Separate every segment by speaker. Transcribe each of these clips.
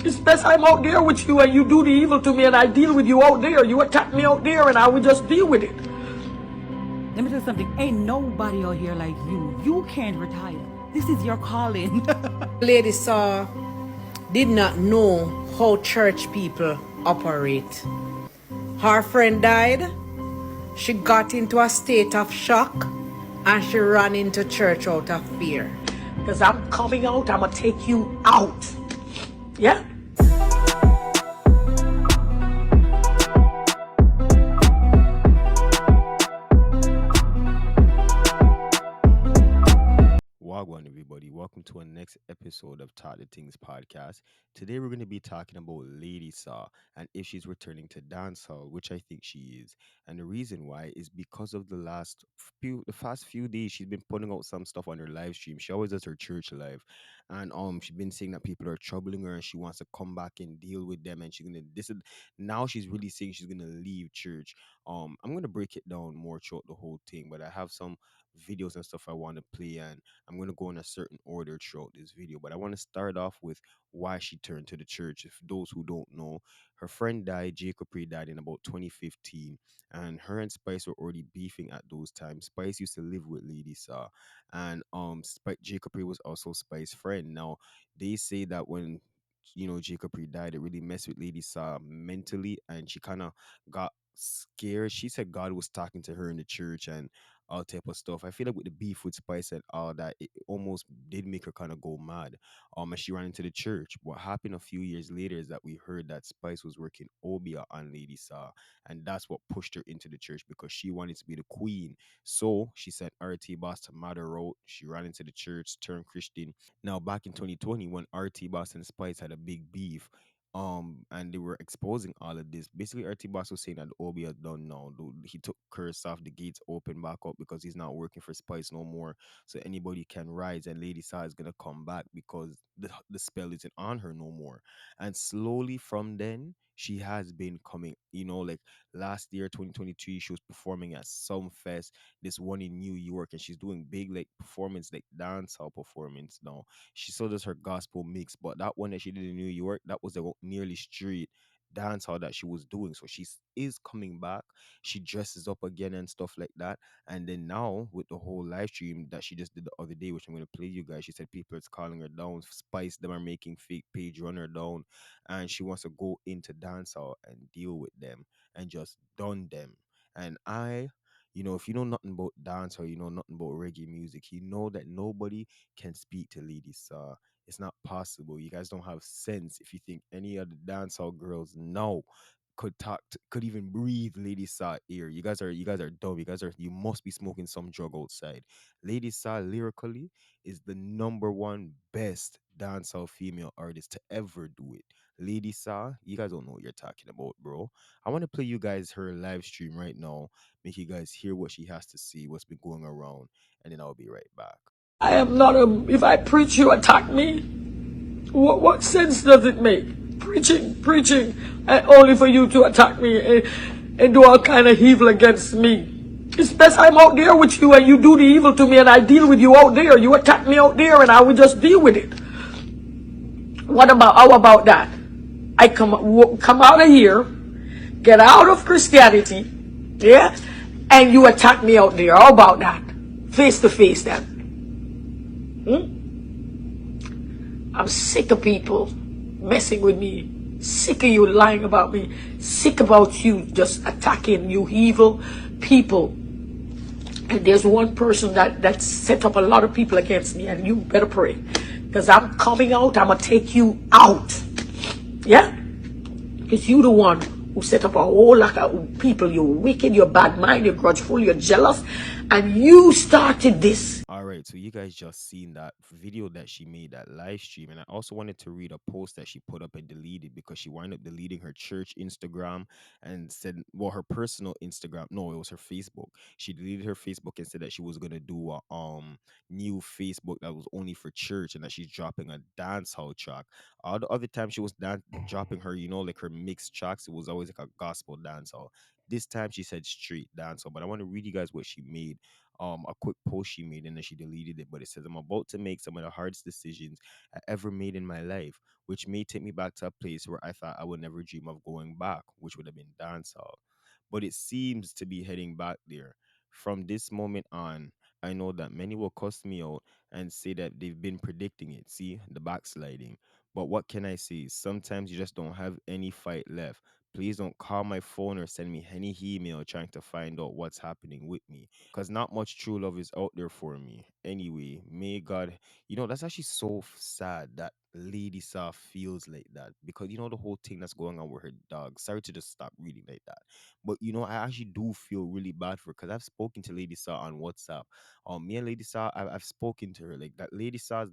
Speaker 1: It's best I'm out there with you and you do the evil to me and I deal with you out there. You attack me out there and I will just deal with it.
Speaker 2: Let me tell you something. Ain't nobody out here like you. You can't retire. This is your calling.
Speaker 3: Ladysaw did not know how church people operate. Her friend died. She got into a state of shock and she ran into church out of fear.
Speaker 1: Because I'm coming out, I'm going to take you out. Yeah?
Speaker 4: Wagwan, everybody. Welcome to our next episode of Talk the Things podcast. Today, we're going to be talking about Ladysaw and if she's returning to dancehall, which I think she is. And the reason why is because of the past few days, she's been putting out some stuff on her live stream. She always does her church live, and she's been saying that people are troubling her, and she wants to come back and deal with them. And she's gonna this is now she's really saying she's gonna leave church. I'm gonna break it down more throughout the whole thing, but I have some videos and stuff I want to play, and I'm going to go in a certain order throughout this video. But I want to start off with why she turned to the church. If those who don't know, her friend died, Jacob Pre died in about 2015, and her and Spice were already beefing at those times. Spice used to live with Lady Saw, and Jacob Pre was also Spice's friend. Now, they say that when Jacob Pre died, it really messed with Lady Saw mentally, and she kind of got scared. She said God was talking to her in the church and all type of stuff. I feel like with the beef with Spice and all that, it almost did make her kind of go mad. And she ran into the church. What happened a few years later is that we heard that Spice was working Obia on Lady Saw, and that's what pushed her into the church because she wanted to be the queen. So she sent RT Boss to mother out. She ran into the church, turned Christian. Now back in 2020, when RT Boss and Spice had a big beef, and they were exposing all of this. Basically, RT Boss was saying that Obi had done now. He took curse off, the gates open back up because he's not working for Spice no more. So anybody can rise, and Lady Saw is gonna come back because the spell isn't on her no more. And slowly from then, she has been coming. Like last year, 2023, she was performing at some fest, this one in New York, and she's doing big like performance, like dancehall performance now. She still does her gospel mix, but that one that she did in New York, that was the nearly straight dance hall that she was doing. So is coming back. She dresses up again and stuff like that. And then now with the whole live stream that she just did the other day, which I'm gonna play you guys, she said people is calling her down, Spice them are making fake page run her down, and she wants to go into dance hall and deal with them and just done them. And if you know nothing about dance or you know nothing about reggae music, you know that nobody can speak to Lady Saw. It's not possible. You guys don't have sense if you think any of the dancehall girls now could even breathe Lady Saw ear. You guys are dumb. You must be smoking some drug outside. Lady Saw lyrically is the number one best dancehall female artist to ever do it. Lady Saw, you guys don't know what you're talking about, bro. I want to play you guys her live stream right now, make you guys hear what she has to say, what's been going around, and then I'll be right back.
Speaker 1: I am not if I preach, you attack me. What sense does it make? Preaching, and only for you to attack me and do all kind of evil against me. It's best I'm out there with you and you do the evil to me and I deal with you out there. You attack me out there and I will just deal with it. How about that? I come out of here, get out of Christianity, yeah, and you attack me out there. How about that? Face to face then. I'm sick of people messing with me. Sick of you lying about me. Sick about you just attacking you evil people. And there's one person that set up a lot of people against me, and you better pray. Because I'm coming out, I'm going to take you out. Yeah? Because you the one who set up a whole lot of people. You're wicked, you're bad mind, you're grudgeful, you're jealous. And you started this.
Speaker 4: All right, so you guys just seen that video that she made, that live stream, and I also wanted to read a post that she put up and deleted because she wound up deleting her church Instagram and said, well, her personal Instagram, no, it was her Facebook. She deleted her Facebook and said that she was gonna do a new Facebook that was only for church and that she's dropping a dancehall track. All the other time she was dropping her, like her mixed tracks, it was always like a gospel dancehall. This time she said straight dancehall, but I want to read you guys what she made. a quick post she made, and then she deleted it. But it says, I'm about to make some of the hardest decisions I ever made in my life, which may take me back to a place where I thought I would never dream of going back, which would have been dancehall. But it seems to be heading back there. From this moment on, I know that many will cuss me out and say that they've been predicting it. See, the backsliding. But what can I say? Sometimes you just don't have any fight left. Please don't call my phone or send me any email trying to find out what's happening with me. Because not much true love is out there for me. Anyway, may God, that's actually so sad that Lady Saw feels like that. Because, the whole thing that's going on with her dog. Sorry to just stop reading like that. But, I actually do feel really bad for her because I've spoken to Lady Saw on WhatsApp. Me and Lady Saw, I've spoken to her. Like, that Lady Saw's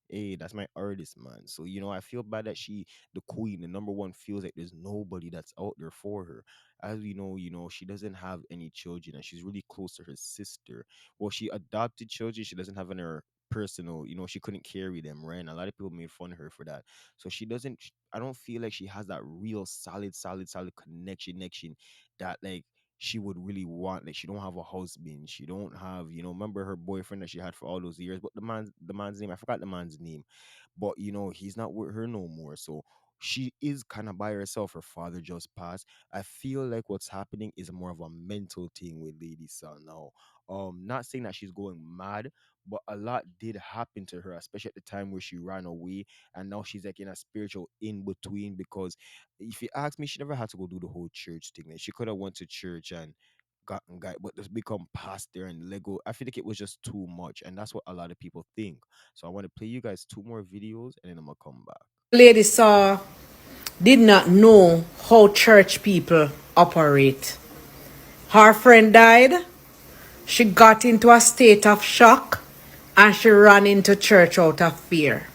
Speaker 4: hey, that's my artist, man. So, I feel bad that she, the queen, the number one, feels like there's nobody that's out there for her. As we know, she doesn't have any children and she's really close to her sister. Well, she adopted children, she doesn't have any personal, she couldn't carry them, right? And a lot of people made fun of her for that. So she doesn't, I don't feel like she has that real solid connection that, like, she would really want. Like, she don't have a husband, she don't have, remember her boyfriend that she had for all those years, but the man's name, I forgot the man's name, but he's not with her no more. So she is kind of by herself. Her father just passed. I feel like what's happening is more of a mental thing with Lady Son now. Not saying that she's going mad, but a lot did happen to her, especially at the time where she ran away, and now she's like in a spiritual in between. Because if you ask me, she never had to go do the whole church thing. Like, she could have went to church and gotten guy, but just become pastor and Lego. I feel like it was just too much, and that's what a lot of people think. So I want to play you guys two more videos, and then I'm gonna come back.
Speaker 3: Lady Saw did not know how church people operate. Her friend died. She got into a state of shock and she ran into church out of fear.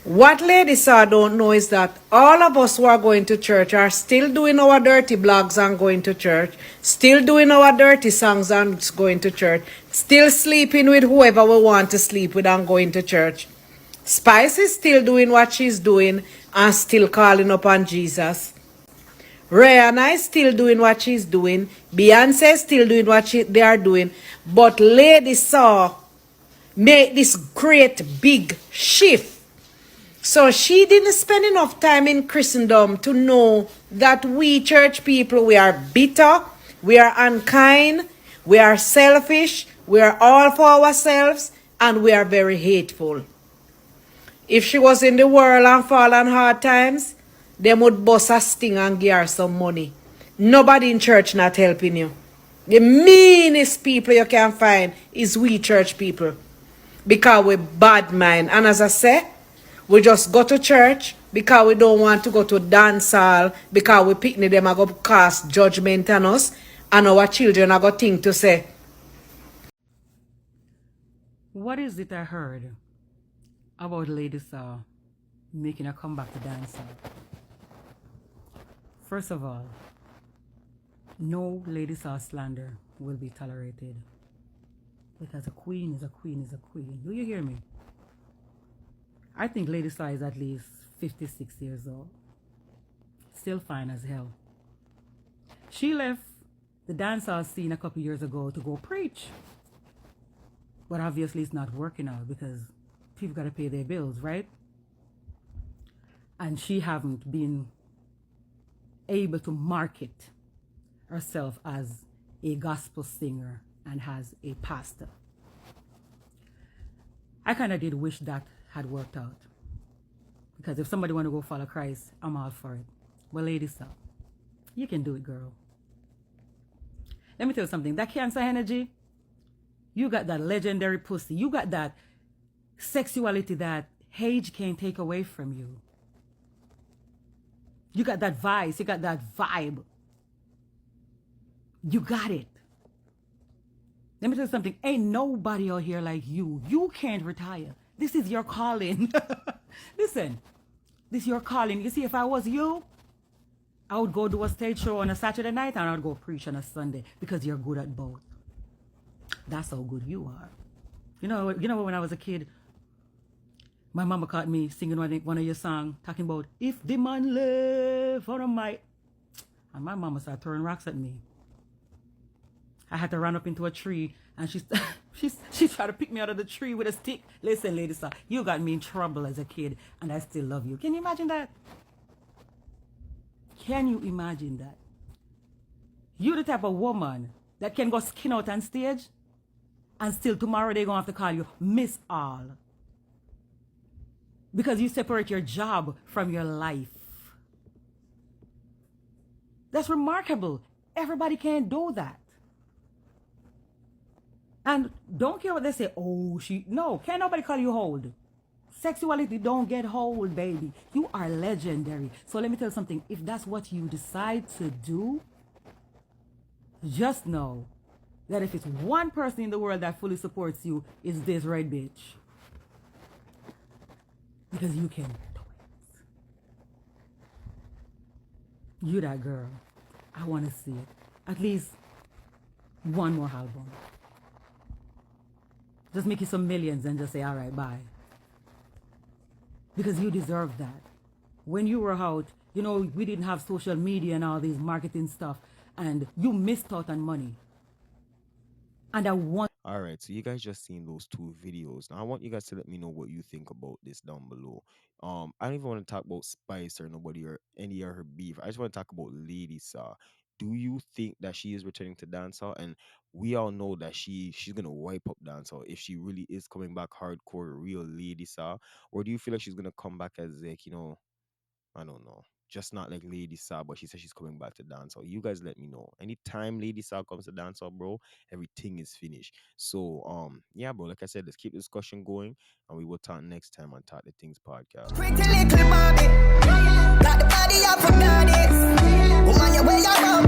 Speaker 3: What Lady Saw don't know is that all of us who are going to church are still doing our dirty blogs and going to church, still doing our dirty songs and going to church, still sleeping with whoever we want to sleep with and going to church. Spice is still doing what she's doing and still calling upon Jesus. Rihanna is still doing what she's doing. Beyonce is still doing what they are doing. But Lady Saw made this great big shift. So she didn't spend enough time in Christendom to know that we church people, we are bitter, we are unkind, we are selfish, we are all for ourselves, and we are very hateful. If she was in the world and fall on hard times, they would bust a sting and give her some money. Nobody in church not helping you. The meanest people you can find is we church people. Because we bad mind. And as I say, we just go to church because we don't want to go to dance hall, because we picnic them are going to cast judgment on us, and our children are going to think to say.
Speaker 2: What is it I heard about Ladysaw making a comeback to dancing? First of all, no Ladysaw slander will be tolerated. Because a queen is a queen is a queen. Do you hear me? I think Ladysaw is at least 56 years old. Still fine as hell. She left the dancehall scene a couple years ago to go preach. But obviously it's not working out because people got to pay their bills, right? And she haven't been able to market herself as a gospel singer and as a pastor. I kind of did wish that had worked out. Because if somebody want to go follow Christ, I'm all for it. Well, Ladysaw, you can do it, girl. Let me tell you something. That Cancer energy, you got that legendary pussy. You got that sexuality that age can't take away from you. You got that vice. You got that vibe. You got it. Let me tell you something. Ain't nobody out here like you. You can't retire. This is your calling. Listen, this is your calling. You see, if I was you, I would go do a stage show on a Saturday night and I would go preach on a Sunday because you're good at both. That's how good you are. You know when I was a kid, my mama caught me singing one of your songs talking about if the man live for a might. And my mama started throwing rocks at me. I had to run up into a tree, and she tried to pick me out of the tree with a stick. Listen, Ladysaw, you got me in trouble as a kid, and I still love you. Can you imagine that? Can you imagine that? You the type of woman that can go skin out on stage, and still tomorrow they're going to have to call you Miss All. Because you separate your job from your life. That's remarkable. Everybody can't do that. And don't care what they say. Oh, no, can't nobody call you old. Sexuality don't get old, baby. You are legendary. So let me tell you something. If that's what you decide to do, just know that if it's one person in the world that fully supports you, it's this red bitch. Because you can do it. You that girl. I want to see it. At least one more album. Just make you some millions and just say, all right, bye. Because you deserve that. When you were out, you know, we didn't have social media and all these marketing stuff, and you missed out on money. And I want...
Speaker 4: All right, so you guys just seen those two videos. Now I want you guys to let me know what you think about this down below. I don't even want to talk about Spice or nobody or any of her beef. I just want to talk about Ladysaw. Do you think that she is returning to dancehall? And we all know that she's gonna wipe up dancehall if she really is coming back hardcore, real Ladysaw. Or do you feel like she's gonna come back as like, you know, I don't know. Just not like Ladysaw, but she says she's coming back to dancehall. You guys let me know. Anytime Ladysaw comes to dancehall, bro, everything is finished. So, yeah, bro, like I said, let's keep the discussion going, and we will talk next time on Talk the Things podcast.
Speaker 5: Pretty little Bobby, got the body of a goddess. Woman, you wear your own